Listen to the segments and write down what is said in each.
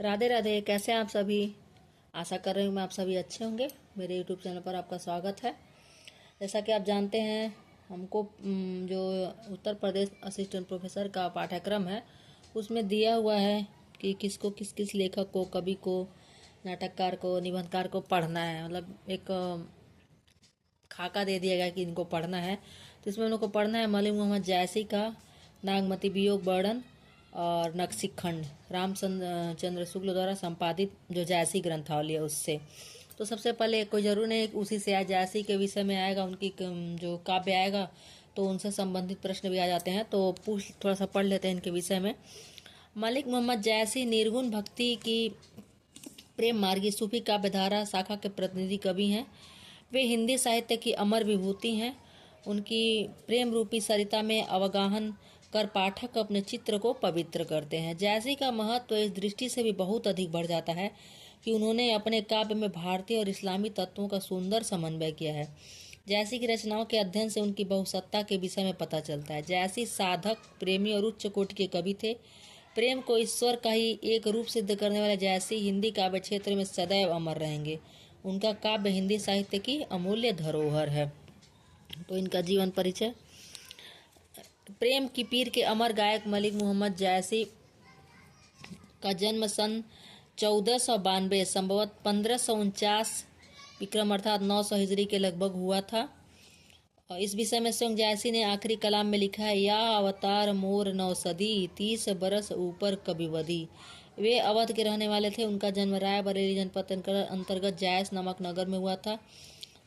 राधे राधे। कैसे हैं आप सभी? आशा कर रही हूँ मैं आप सभी अच्छे होंगे। मेरे यूट्यूब चैनल पर आपका स्वागत है। जैसा कि आप जानते हैं, हमको जो उत्तर प्रदेश असिस्टेंट प्रोफेसर का पाठ्यक्रम है उसमें दिया हुआ है कि किसको किस किस लेखक को, कवि को, नाटककार को, निबंधकार को पढ़ना है। मतलब एक खाका दे दिया गया कि इनको पढ़ना है। तो इसमें हम लोग को पढ़ना है मलिक मोहम्मद जायसी का नागमती वियोग वर्णन और नक्शी खंड, रामचंद्र शुक्ल द्वारा संपादित जो जायसी ग्रंथावली है उससे। तो सबसे पहले कोई जरूर नहीं उसी से जायसी के विषय में आएगा, उनकी जो काव्य आएगा तो उनसे संबंधित प्रश्न भी आ जाते हैं। तो थोड़ा सा पढ़ लेते हैं इनके विषय में। मलिक मोहम्मद जायसी निर्गुण भक्ति की प्रेम मार्गी सूफी काव्यधारा शाखा के प्रतिनिधि कवि हैं। वे हिंदी साहित्य की अमर विभूति हैं। उनकी प्रेम रूपी सरिता में अवगाहन कर पाठक अपने चित्र को पवित्र करते हैं। जायसी का महत्व इस दृष्टि से भी बहुत अधिक बढ़ जाता है कि उन्होंने अपने काव्य में भारतीय और इस्लामी तत्वों का सुंदर समन्वय किया है। जायसी की रचनाओं के अध्ययन से उनकी बहुसत्ता के विषय में पता चलता है। जायसी साधक, प्रेमी और उच्च कोटि के कवि थे। प्रेम को ईश्वर का ही एक रूप सिद्ध करने वाले जायसी हिंदी काव्य क्षेत्र में सदैव अमर रहेंगे। उनका काव्य हिंदी साहित्य की अमूल्य धरोहर है। तो इनका जीवन परिचय। प्रेम की पीर के अमर गायक मलिक मोहम्मद जायसी का जन्म सन 1492 संभवत 1549 विक्रम अर्थात 900 हिजरी के लगभग हुआ था। और इस विषय में स्वयं जायसी ने आखिरी कलाम में लिखा है, या अवतार मोर नौसदी 30 बरस ऊपर कविवदी। वे अवध के रहने वाले थे। उनका जन्म रायबरेली जनपद अंतर्गत जायस नामक नगर में हुआ था।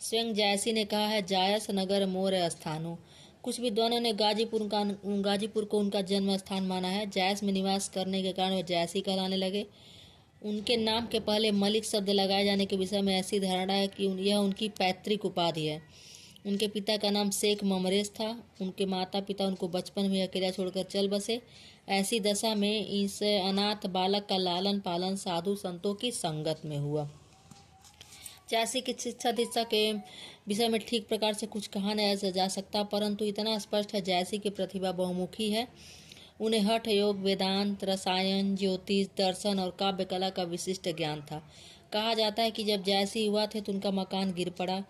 स्वयं जायसी ने कहा है, जायस नगर मोर स्थानो। कुछ विद्वानों ने गाजीपुर को उनका जन्म स्थान माना है। जायस में निवास करने के कारण वे जायसी कहलाने लगे। उनके नाम के पहले मलिक शब्द लगाए जाने के विषय में ऐसी धारणा है कि यह उनकी पैतृक उपाधि है। उनके पिता का नाम शेख ममरेज था। उनके माता पिता उनको बचपन में अकेला छोड़कर चल बसे। ऐसी दशा में इस अनाथ बालक का लालन पालन साधु संतों की संगत में हुआ। जायसी की शिक्षा दीक्षा के विषय में ठीक प्रकार से कुछ कहा नहीं जा सकता, परंतु इतना स्पष्ट है जायसी की प्रतिभा बहुमुखी है। उन्हें हठ, योग, वेदांत, रसायन, ज्योतिष, दर्शन और काव्य कला का विशिष्ट ज्ञान था। कहा जाता है कि जब जायसी हुआ थे तो उनका मकान गिर पड़ा।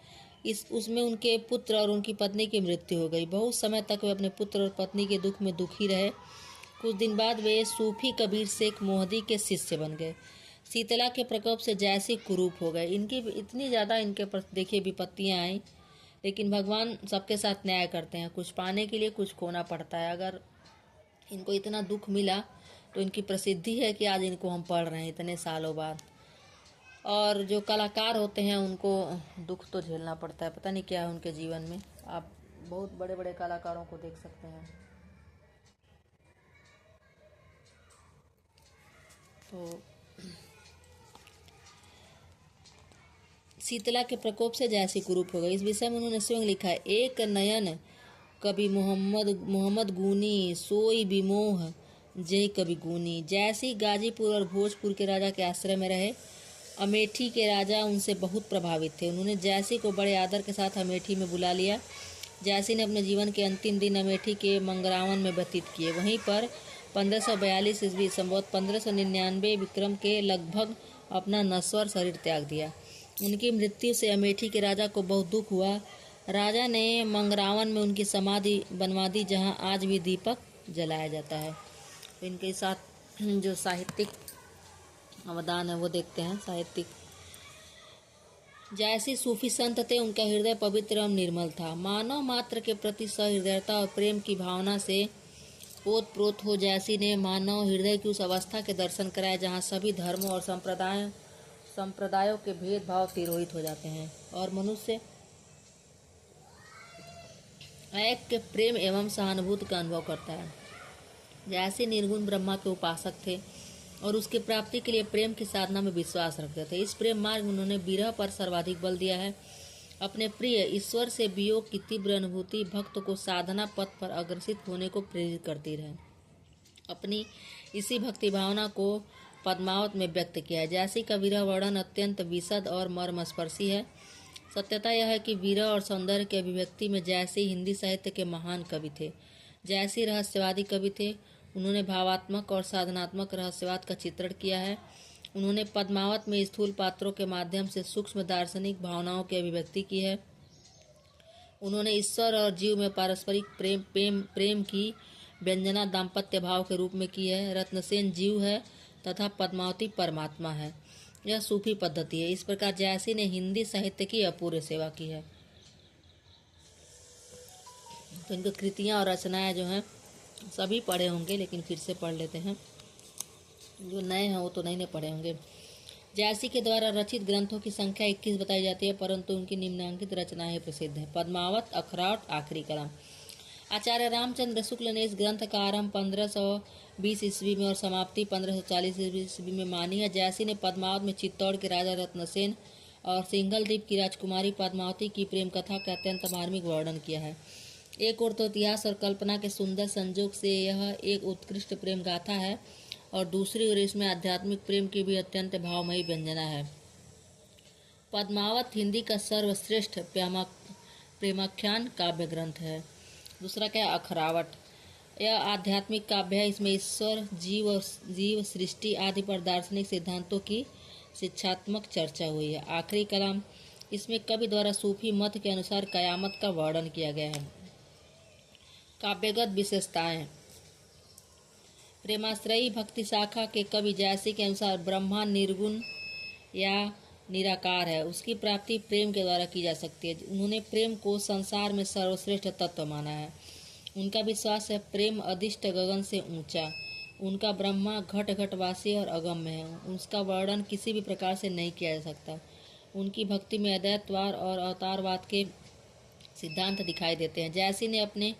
उसमें उनके पुत्र और उनकी पत्नी की मृत्यु हो गई। बहुत समय तक वे अपने पुत्र और पत्नी के दुख में दुखी रहे। कुछ दिन बाद वे सूफी कबीर शेख मोहदी के शिष्य बन गए। शीतला के प्रकोप से जायसी कुरूप हो गए। इनकी इतनी ज़्यादा इनके पर देखिए विपत्तियाँ आई, लेकिन भगवान सबके साथ न्याय करते हैं। कुछ पाने के लिए कुछ खोना पड़ता है। अगर इनको इतना दुख मिला तो इनकी प्रसिद्धि है कि आज इनको हम पढ़ रहे हैं इतने सालों बाद। और जो कलाकार होते हैं उनको दुख तो झेलना पड़ता है। पता नहीं क्या है उनके जीवन में। आप बहुत बड़े बड़े कलाकारों को देख सकते हैं। तो शीतला के प्रकोप से जायसी कुरूप हो गई। इस विषय में उन्होंने स्वयं लिखा है, एक नयन कवि मोहम्मद गुनी सोई विमोह जय कवि गुनी। जायसी गाजीपुर और भोजपुर के राजा के आश्रय में रहे। अमेठी के राजा उनसे बहुत प्रभावित थे। उन्होंने जायसी को बड़े आदर के साथ अमेठी में बुला लिया। जायसी ने अपने जीवन के अंतिम दिन अमेठी के मंगरावन में व्यतीत किए। वहीं पर 1542 ईस्वी संवत 1599 विक्रम के लगभग अपना नश्वर शरीर त्याग दिया। उनकी मृत्यु से अमेठी के राजा को बहुत दुख हुआ। राजा ने मंगरावन में उनकी समाधि बनवा दी, जहां आज भी दीपक जलाया जाता है। तो इनके साथ जो साहित्यिक अवदान है वो देखते हैं। साहित्यिक जायसी सूफी संत थे। उनका हृदय पवित्र एवं निर्मल था। मानव मात्र के प्रति सहृदयता और प्रेम की भावना से ओत प्रोत हो जायसी ने मानव हृदय की उस अवस्था के दर्शन कराए जहाँ सभी धर्मों और संप्रदायों के भेदभाव तिरोहित हो जाते हैं और मनुष्य ऐक्य, प्रेम एवं सहानुभूति का अनुभव करता है। जायसी निर्गुण ब्रह्मा के उपासक थे और उसकी प्राप्ति के लिए प्रेम की साधना में विश्वास रखते थे। इस प्रेम मार्ग में उन्होंने विरह पर सर्वाधिक बल दिया है। अपने प्रिय ईश्वर से वियोग की तीव्र अनुभूति भक्त को साधना पथ पर अग्रसित होने को प्रेरित करती रहे। अपनी इसी भक्ति भावना को पद्मावत में व्यक्त किया है। जायसी का विरह वर्णन अत्यंत विशद और मर्मस्पर्शी है। सत्यता यह है कि विरह और सौंदर्य की अभिव्यक्ति में जायसी हिंदी साहित्य के महान कवि थे। जायसी रहस्यवादी कवि थे। उन्होंने भावात्मक और साधनात्मक रहस्यवाद का चित्रण किया है। उन्होंने पद्मावत में स्थूल पात्रों के माध्यम से सूक्ष्म दार्शनिक भावनाओं की अभिव्यक्ति की है। उन्होंने ईश्वर और जीव में पारस्परिक प्रेम की व्यंजना दाम्पत्य भाव के रूप में की है। रत्नसेन जीव है तथा पद्मावती परमात्मा है। यह सूफी पद्धति है। इस प्रकार जयसी ने हिंदी साहित्य की अपूर्व सेवा की है। तो इनकी कृतियाँ और रचनाएं जो हैं सभी पढ़े होंगे, लेकिन फिर से पढ़ लेते हैं। जो नए हैं वो तो नहीं पढ़े होंगे। जयसी के द्वारा रचित ग्रंथों की संख्या 21 बताई जाती है, परंतु उनकी निम्नलिखित रचनाएं प्रसिद्ध हैं। पद्मावत, अखराट, आखिरी कलाम। आचार्य रामचंद्र शुक्ल ने इस ग्रंथ का आरंभ 1520 ईस्वी में और समाप्ति 1540 ईस्वी में मानी है। जयसी ने पद्मावत में चित्तौड़ के राजा रत्नसेन और सिंघल द्वीप की राजकुमारी पद्मावती की प्रेम कथा का अत्यंत मार्मिक वर्णन किया है। एक ओर तो इतिहास और कल्पना के सुंदर संयोग से यह एक उत्कृष्ट प्रेम गाथा है, और दूसरी ओर इसमें आध्यात्मिक प्रेम की भी अत्यंत भावमयी व्यंजना है। पद्मावत हिंदी का सर्वश्रेष्ठ प्रेमाख्यान काव्य ग्रंथ है। दूसरा क्या है? अखरावट। यह आध्यात्मिक काव्य है। इसमें ईश्वर, जीव, सृष्टि आदि पर दार्शनिक सिद्धांतों की शिक्षात्मक चर्चा हुई है। आखिरी कलाम। इसमें कवि द्वारा सूफी मत के अनुसार कयामत का वर्णन किया गया है। काव्यगत विशेषताएं। प्रेमाश्रयी भक्ति शाखा के कवि जयसी के अनुसार ब्रह्मा निर्गुण या निराकार है। उसकी प्राप्ति प्रेम के द्वारा की जा सकती है। उन्होंने प्रेम को संसार में सर्वश्रेष्ठ तत्व माना है। उनका विश्वास है प्रेम अदिष्ट गगन से ऊंचा। उनका ब्रह्मा घट घटवासी और अगम्य है। उसका वर्णन किसी भी प्रकार से नहीं किया जा सकता। उनकी भक्ति में अद्वैतवाद और अवतारवाद के सिद्धांत दिखाई देते हैं। जयसी ने अपने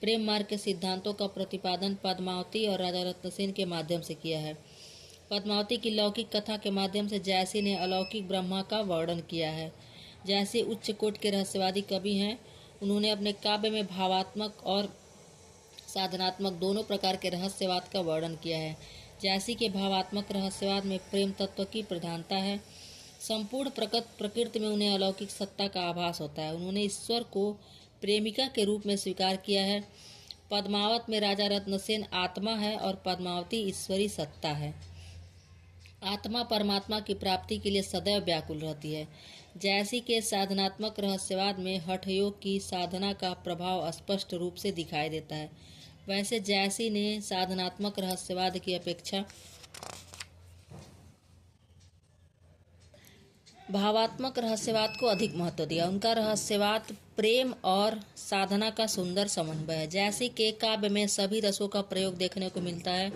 प्रेम मार्ग के सिद्धांतों का प्रतिपादन पद्मावती और राजा रत्नसेन के माध्यम से किया है। पद्मावती की लौकिक कथा के माध्यम से जयसी ने अलौकिक ब्रह्मा का वर्णन किया है। जयसी उच्च कोटि के रहस्यवादी कवि हैं। उन्होंने अपने काव्य में भावात्मक और साधनात्मक दोनों प्रकार के रहस्यवाद का वर्णन किया है। जयसी के भावात्मक रहस्यवाद में प्रेम तत्व की प्रधानता है। संपूर्ण प्रकृति में उन्हें अलौकिक सत्ता का आभास होता है। उन्होंने ईश्वर को प्रेमिका के रूप में स्वीकार किया है। पद्मावत में राजा रत्नसेन आत्मा है और पद्मावती ईश्वरी सत्ता है। आत्मा परमात्मा की प्राप्ति के लिए सदैव व्याकुल रहती है। जयसी के साधनात्मक रहस्यवाद में हठयोग की साधना का प्रभाव स्पष्ट रूप से दिखाई देता है। वैसे जयसी ने साधनात्मक रहस्यवाद की अपेक्षा भावात्मक रहस्यवाद को अधिक महत्व दिया। उनका रहस्यवाद प्रेम और साधना का सुंदर समन्वय है। जयसी के काव्य में सभी रसों का प्रयोग देखने को मिलता है,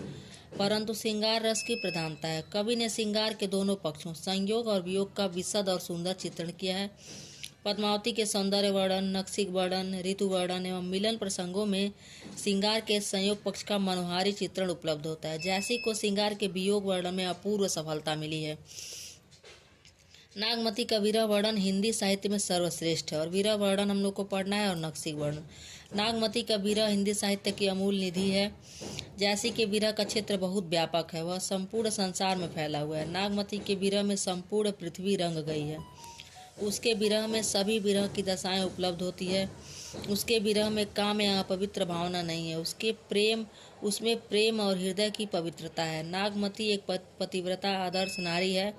परंतु श्रृंगार रस की प्रधानता है। कवि ने श्रृंगार के दोनों पक्षों संयोग और वियोग का विशद और सुंदर चित्रण किया है। पद्मावती के सौंदर्य वर्णन, नक्सिक वर्णन, ऋतु वर्णन एवं मिलन प्रसंगों में श्रृंगार के संयोग पक्ष का मनोहारी चित्रण उपलब्ध होता है। जयसी को श्रृंगार के वियोग वर्णन में अपूर्व सफलता मिली है। नागमती का विरह वर्णन हिंदी साहित्य में सर्वश्रेष्ठ है, और विरह वर्णन हम लोग को पढ़ना है, और नक्सिक वर्णन। नागमती का विरह हिंदी साहित्य की अमूल्य निधि है। जयसी के विरह का क्षेत्र बहुत व्यापक है, वह संपूर्ण संसार में फैला हुआ है। नागमती के विरह में संपूर्ण पृथ्वी रंग गई है। उसके विरह में सभी विरह की दशाएं उपलब्ध होती है। उसके विरह में काम या अपवित्र भावना नहीं है। उसमें प्रेम और हृदय की पवित्रता है। नागमती एक पतिव्रता आदर्श नारी है।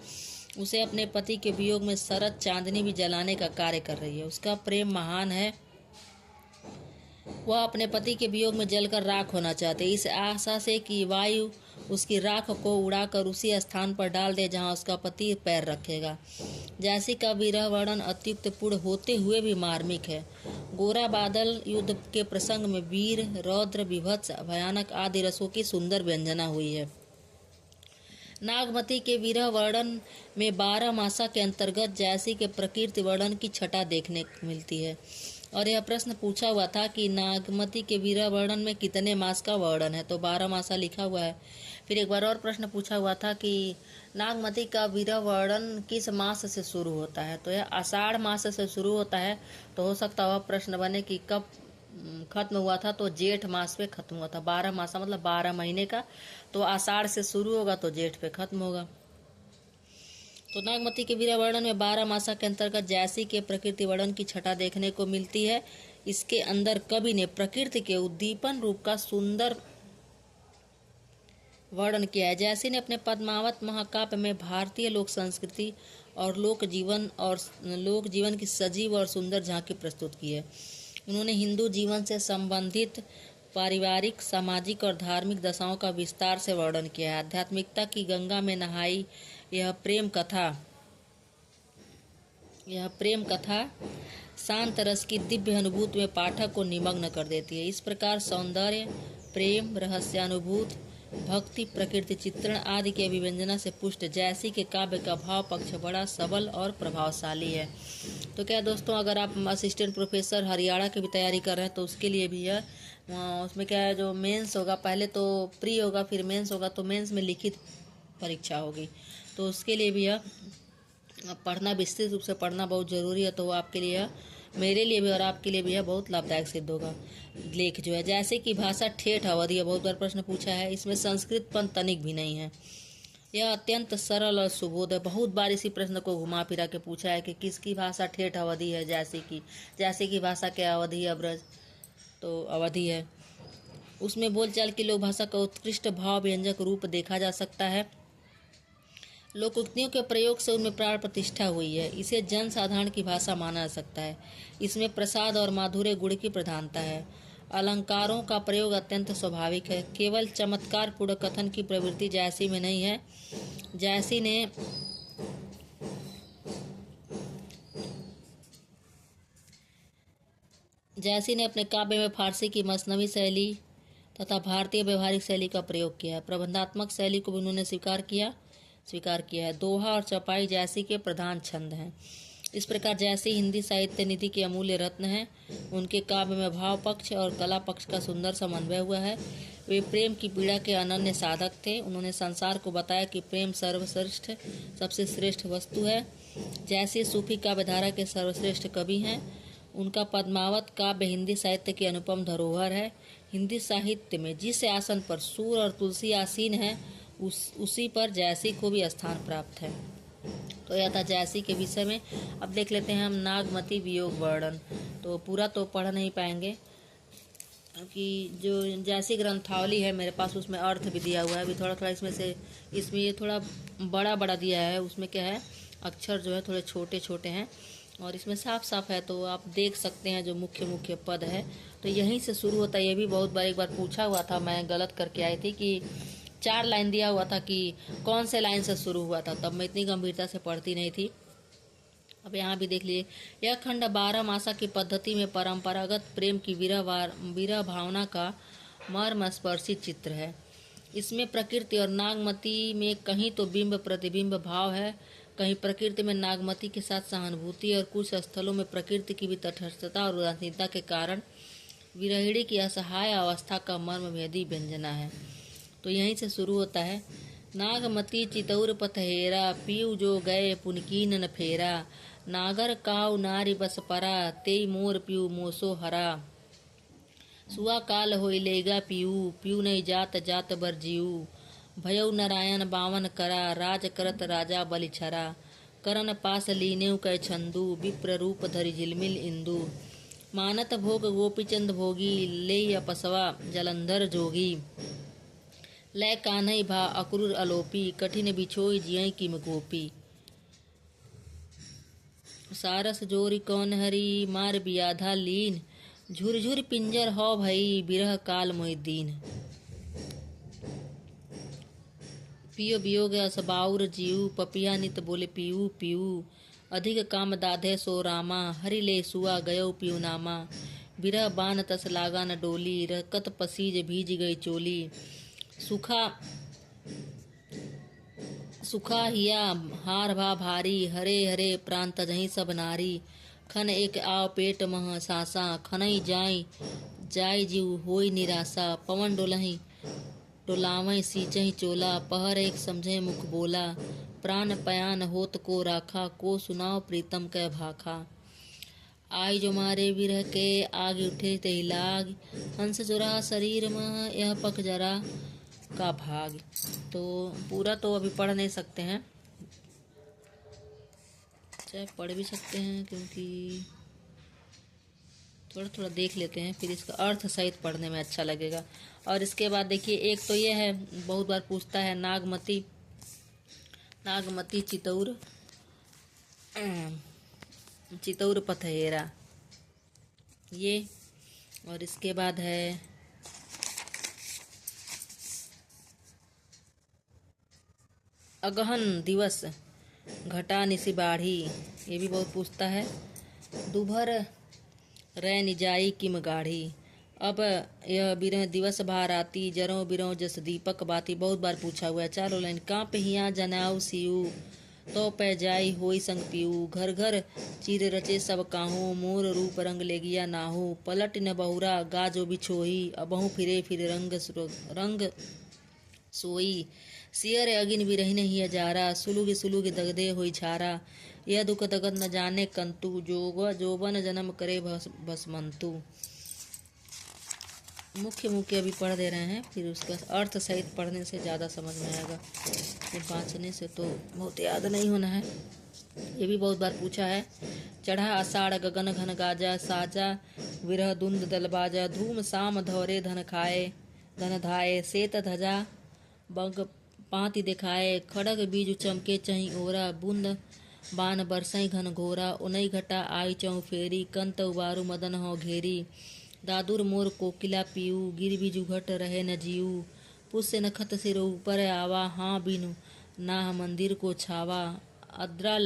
उसे अपने पति के वियोग में शरद चांदनी भी जलाने का कार्य कर रही है। उसका प्रेम महान है। वह अपने पति के वियोग में जलकर राख होना चाहते, इस आशा से कि वायु उसकी राख को उड़ाकर उसी स्थान पर डाल दे जहां उसका पति पैर रखेगा। जयसी का विरह वर्णन अत्युक्त पूर्ण होते हुए भी मार्मिक है। गोरा बादल युद्ध के प्रसंग में वीर, रौद्र, विभत्स, भयानक आदि रसों की सुंदर व्यंजना हुई है। नागमती के विरह वर्णन में 12 मासा के अंतर्गत जयसी के प्रकृति वर्णन की छटा देखने को मिलती है। और यह प्रश्न पूछा हुआ था कि नागमती के विरह वर्णन में कितने मास का वर्णन है, तो 12 मासा लिखा हुआ है। फिर एक बार और प्रश्न पूछा हुआ था कि नागमती का विरह वर्णन किस मास से शुरू होता है, तो यह आषाढ़ मास से शुरू होता है। तो हो सकता वह प्रश्न बने कि कब खत्म हुआ था, तो जेठ मास पे खत्म हुआ था। 12 मासा मतलब 12 महीने का, तो आषाढ़ से शुरू होगा तो जेठ पे खत्म होगा। तो नागमती के विरह वर्णन में 12 मासा के अंतर्गत जयसी के प्रकृति वर्णन की छटा देखने को मिलती है। इसके अंदर कवि ने प्रकृति के उद्दीपन रूप का सुंदर वर्णन किया है। जैसी ने अपने पद्मावत महाकाव्य में भारतीय लोक संस्कृति और लोक जीवन की सजीव और सुंदर झांकी प्रस्तुत की है। उन्होंने हिंदू जीवन से संबंधित पारिवारिक, सामाजिक और धार्मिक दशाओं का विस्तार से वर्णन किया है। आध्यात्मिकता की गंगा में नहाई यह प्रेम कथा शांत रस की दिव्य अनुभूति में पाठक को निमग्न कर देती है। इस प्रकार सौंदर्य, प्रेम, रहस्यानुभूति, भक्ति, प्रकृति चित्रण आदि के अभिव्यंजना से पुष्ट जैसी के काव्य का भाव पक्ष बड़ा सबल और प्रभावशाली है। तो क्या दोस्तों, अगर आप असिस्टेंट प्रोफेसर हरियाणा की भी तैयारी कर रहे हैं तो उसके लिए भी है, उसमें क्या है, जो मेंस होगा, पहले तो प्री होगा फिर मेंस होगा, तो मेंस में लिखित परीक्षा होगी, तो उसके लिए भी पढ़ना, विस्तृत रूप से पढ़ना बहुत ज़रूरी है। तो वो आपके लिए, मेरे लिए भी और आपके लिए भी बहुत लाभदायक सिद्ध होगा। लेख जो है, जैसे कि भाषा ठेठ अवधि है, बहुत बार प्रश्न पूछा है, इसमें संस्कृतपन तनिक भी नहीं है। यह अत्यंत सरल और सुबोध है। बहुत बार इसी प्रश्न को घुमा फिरा के पूछा है कि किसकी भाषा ठेठ अवधि है। जैसे की भाषा क्या अवधि है, ब्रज तो अवधि है। उसमें बोलचाल की लोक भाषा का उत्कृष्ट भाव व्यंजक रूप देखा जा सकता है। लोकोक्तियों के प्रयोग से उनमें प्राण प्रतिष्ठा हुई है। इसे जन साधारण की भाषा माना जा सकता है। इसमें प्रसाद और माधुर्य गुण की प्रधानता है। अलंकारों का प्रयोग अत्यंत स्वाभाविक है। केवल चमत्कार पूर्ण कथन की प्रवृत्ति जैसी में नहीं है। जैसी ने अपने काव्य में फारसी की मसनवी शैली तथा भारतीय व्यवहारिक शैली का प्रयोग किया है। प्रबंधात्मक शैली को भी उन्होंने स्वीकार किया है। दोहा और चौपाई जैसी के प्रधान छंद हैं। इस प्रकार जैसी हिंदी साहित्य निधि के अमूल्य रत्न हैं। उनके काव्य में भाव पक्ष और कला पक्ष का सुंदर समन्वय हुआ है। वे प्रेम की पीड़ा के अनन्य साधक थे। उन्होंने संसार को बताया कि प्रेम सर्वश्रेष्ठ, सबसे श्रेष्ठ वस्तु है। जैसे सूफी काव्यधारा के सर्वश्रेष्ठ कवि हैं। उनका पद्मावत काव्य हिंदी साहित्य की अनुपम धरोहर है। हिंदी साहित्य में जिस आसन पर सूर और तुलसी आसीन है, उसी पर जैसी को भी स्थान प्राप्त है। तो यह था जैसी के विषय में। अब देख लेते हैं हम नागमती वियोग वर्णन। तो पूरा तो पढ़ नहीं पाएंगे क्योंकि जो जैसी ग्रंथावली है मेरे पास, उसमें अर्थ भी दिया हुआ है। अभी थोड़ा इसमें ये थोड़ा बड़ा दिया है। उसमें क्या है, अक्षर जो है थोड़े छोटे छोटे हैं और इसमें साफ साफ है, तो आप देख सकते हैं जो मुख्य पद है तो यहीं से शुरू होता है। ये भी बहुत बार एक बार पूछा हुआ था, मैं गलत करके आई थी कि 4 लाइन दिया हुआ था कि कौन से लाइन से शुरू हुआ था, तब मैं इतनी गंभीरता से पढ़ती नहीं थी। अब यहाँ भी देख लीजिए, यह खंड 12 मासा की पद्धति में परंपरागत प्रेम की विरह भावना का मर्मस्पर्शी चित्र है। इसमें प्रकृति और नागमती में कहीं तो बिंब प्रतिबिंब भाव है, कहीं प्रकृति में नागमती के साथ सहानुभूति और कुछ स्थलों में प्रकृति की भी तटस्थता और उदासीनता के कारण विरहिणी की असहाय अवस्था का मर्मभेदी व्यंजना है। तो यहीं से शुरू होता है। नागमती चितौर पथहेरा, पीऊ जो गए पुनकीन न फेरा, नागर काऊ नारी बस परा, तेई मोर पीऊ मोसो हरा, सुआ काल होई लेगा पीऊ, पीऊ नहीं जात जात बर जीऊ, भयउ नारायण बावन करा, राज करत राजा बलि छरा, करन पास लीनेउ कै छंदू, विप्र रूप धरि झिलमिल इंदु, मानत भोग गोपीचंद भोगी, ले अपसवा जलंधर जोगी, लय कान्हई भा अक्रूर अलोपी, कठिन बिछोई जियई किम गोपी, सारस जोरी कौन हरी, मार बियाधा लीन, झुरझुर पिंजर हो भई, बिरह काल मोहि दीन, पियो वियोग असबाउर जीव, पपिया नित बोले पीऊ पीऊ, अधिक काम दाधे सो रामा, हरि ले सुआ गयो पीऊ नामा, बिरह बान तस लागा न डोली, रकत पसीज भीज गई चोली, सुखा हिया हार भा भारी, हरे हरे प्राण तजहि सब नारी, खन एक आव पेट मह सासा, खनई जाय जीव होई निराशा, पवन डोलहि डोलावई सींचहि चोला, पहर एक समझे मुख बोला, प्राण पयान होत को राखा, को सुनाओ प्रीतम कै भाखा, आई जो मारे विरह के, आग उठे ते लाग, हंस चुरा शरीर मह, यह पक जरा का भाग। तो पूरा तो अभी पढ़ नहीं सकते हैं, चाहे पढ़ भी सकते हैं क्योंकि थोड़ा थोड़ा देख लेते हैं, फिर इसका अर्थ सहित पढ़ने में अच्छा लगेगा। और इसके बाद देखिए, एक तो ये है, बहुत बार पूछता है, नागमती, नागमती चितौर, चितौर पथहेरा, ये। और इसके बाद है अगहन दिवस घटा निसी बाढ़ी, ये भी बहुत पूछता है। दुभर रै निजाई किम गाढ़ी, अब यह बिरह दिवस भार आती, जरों बिरों जस दीपक बाती, बहुत बार पूछा हुआ है। चारों लाइन, कांप हिया जनाऊ सियू, तो पै जाई होई संग पीऊ, घर घर चीर रचे सब काहू, मोर रूप रंग लेगिया नाहू, पलट न बहुरा गा जो बिछोही, अबहू फिरे फिर रंग सोई, सियर अगिन बिरहिन हिय जारा, सुलुग सुलुग दगदे होई झारा, यह दुख दगत न जाने कंतु, जोबन जन्म करे भस्मंतु। मुख्य मुख्य अभी पढ़ दे रहे हैं, फिर उसका अर्थ सहित पढ़ने से ज़्यादा समझ में आएगा, फिर बाँचने से तो बहुत याद नहीं होना है। ये भी बहुत बार पूछा है। चढ़ा आषाढ़ गगन घन गाजा, साजा विरह दुंद दल बाजा, धूम साम धौरे धन धाये, सेत धजा बग पाति दिखाए, खड़ग बीज चमके चही ओरा, बूंद बान बरसई घन घोरा, उनई घटा आई चौ फेरी, कंत उबारू मदन हो घेरी, दादुर मोर कोकिला पीऊ, गिर बीजू घट रहे न जीऊ, पुष्य नखत सिर ऊपर आवा, हाँ बिनु नाह मंदिर को छावा, अद्रा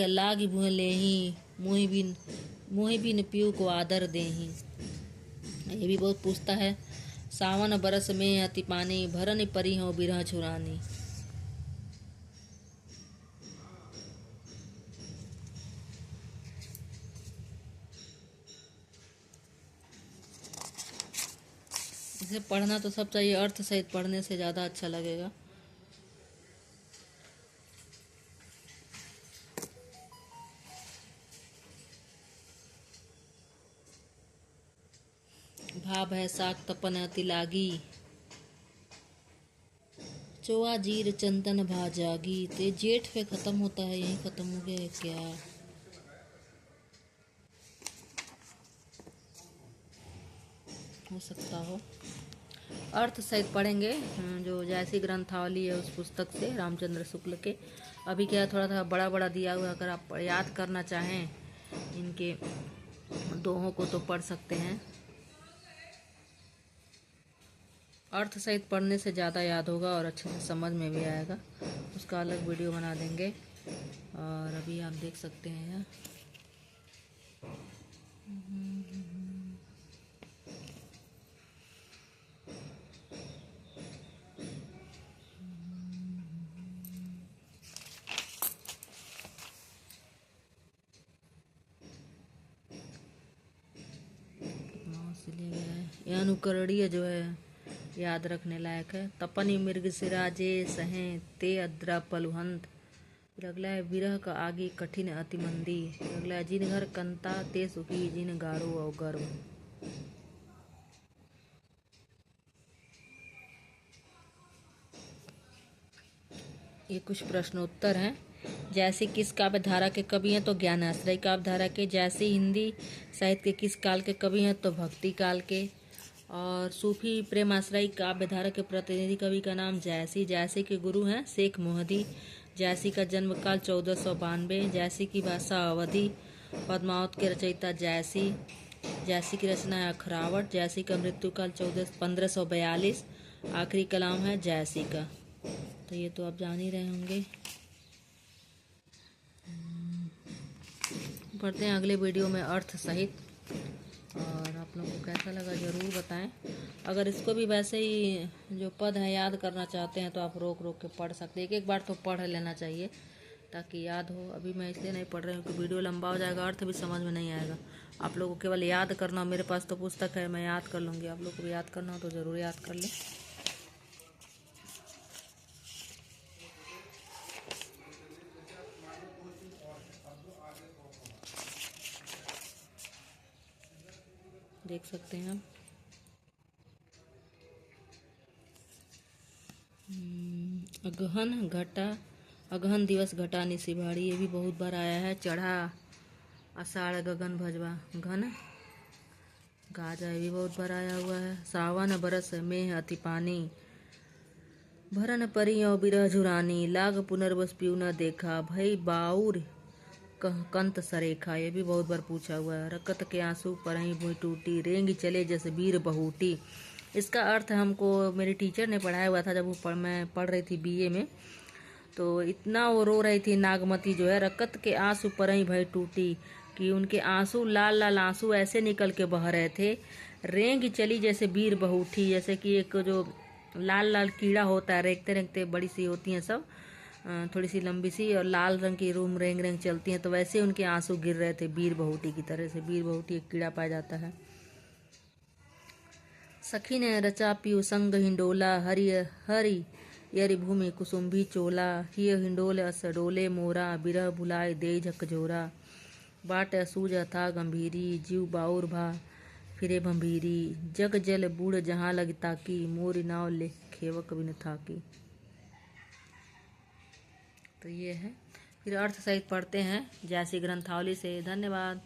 लाग भुह लेही, मोहि बिन पीऊ को आदर देही। ये भी बहुत पूछता है। सावन बरस में अति पानी, भरन परी हो बिरह छुरानी। इसे पढ़ना तो सब चाहिए, अर्थ सहित पढ़ने से ज़्यादा अच्छा लगेगा। भाव है साग तपन अति लागी, चोआ जीर चंदन भाजागी, ते जेठ पे खत्म होता है, यही खत्म हो गया है क्या? हो सकता हो। अर्थ सहित पढ़ेंगे जो जैसी ग्रंथावली है उस पुस्तक से, रामचंद्र शुक्ल के। अभी क्या थोड़ा थोड़ा बड़ा बड़ा दिया हुआ है, अगर आप याद करना चाहें इनके दोहों को तो पढ़ सकते हैं। अर्थ सहित पढ़ने से ज़्यादा याद होगा और अच्छे से समझ में भी आएगा। उसका अलग वीडियो बना देंगे। और अभी आप देख सकते हैं यहाँ यह अनुकरणीय जो है याद रखने लायक है। तपनी मृग सिराजे सहें ते अद्रा पलुहंत, फिर अगला है विरह का आगे कठिन अति मंदी, फिर अगला है जिन घर कंता ते सुखी, जिन गारो और गर्व। ये कुछ प्रश्नोत्तर हैं। जैसे किस काव्य धारा के कवि हैं तो ज्ञानाश्रय काव्य धारा के। जैसे हिंदी साहित्य के किस काल के कवि हैं तो भक्ति काल के। और सूफी प्रेमाश्रय काव्य धारा के प्रतिनिधि कवि का नाम जैसी। जैसी के गुरु हैं शेख मोहदी। जैसी का जन्म काल 1492। जैसी की भाषा अवधी। पद्मावत के रचयिता जैसी। जैसी की रचना है अखरावट। जैसी का मृत्यु काल 1542। आखिरी कलाम है जैसी का। तो ये तो आप जान ही रहे होंगे। पढ़ते हैं अगले वीडियो में अर्थ सहित। और आप लोगों को कैसा लगा ज़रूर बताएं। अगर इसको भी वैसे ही जो पद है याद करना चाहते हैं तो आप रोक रोक के पढ़ सकते हैं। एक एक बार तो पढ़ लेना चाहिए ताकि याद हो। अभी मैं इसलिए नहीं पढ़ रही हूँ कि वीडियो लंबा हो जाएगा, अर्थ भी समझ में नहीं आएगा। आप लोगों को केवल याद करना हो। मेरे पास तो पुस्तक है, मैं याद कर लूँगी। आप लोग को भी याद करना हो तो ज़रूर याद कर लें। देख सकते हैं आप। अगहन दिवस घटा निसी भाड़ी, ये भी बहुत बार आया है। चढ़ा आषाढ़ गगन भजवा घन गाजा, ये भी बहुत बार आया हुआ है। सावन बरस मेह अति पानी, भरन परी और बिरह झुरानी, लाग पुनर्वस पीऊ न देखा, भई बाउर कंत सरेखा, ये भी बहुत बार पूछा हुआ है। रकत के आंसू परहीं भुई टूटी, रेंग चले जैसे वीर बहूटी। इसका अर्थ हमको मेरी टीचर ने पढ़ाया हुआ था जब मैं पढ़ रही थी बीए में। तो इतना वो रो रही थी नागमती जो है, रकत के आंसू परहीं भई टूटी, कि उनके आंसू लाल लाल आंसू ऐसे निकल के बह रहे थे। रेंग चली जैसे वीर बहूठी, जैसे कि एक जो लाल लाल कीड़ा होता है, रेंगते रेंगते बड़ी सी होती हैं सब, थोड़ी सी लंबी सी और लाल रंग की रूम रेंग रेंग चलती हैं, तो वैसे उनके आंसू गिर रहे थे वीर बहूटी की तरह से। वीर बहूटी एक कीड़ा पाया जाता है। सखी ने रचा पीयू संग हिंडोला, हरि हरि यरि भूमि कुसुम्भी चोला, हिय हिंडोल अस डोले मोरा, बिरह बुलाए दे झकझोरा, बाट असूज था गंभीरी, जीव बाउर भा फिरे भंभीरी, जग जल बूढ़ जहाँ लग ताकी, मोरी नाव ले खेवक बिन थाकी। तो ये है। फिर अर्थ सहित पढ़ते हैं जैसी ग्रंथावली से। धन्यवाद।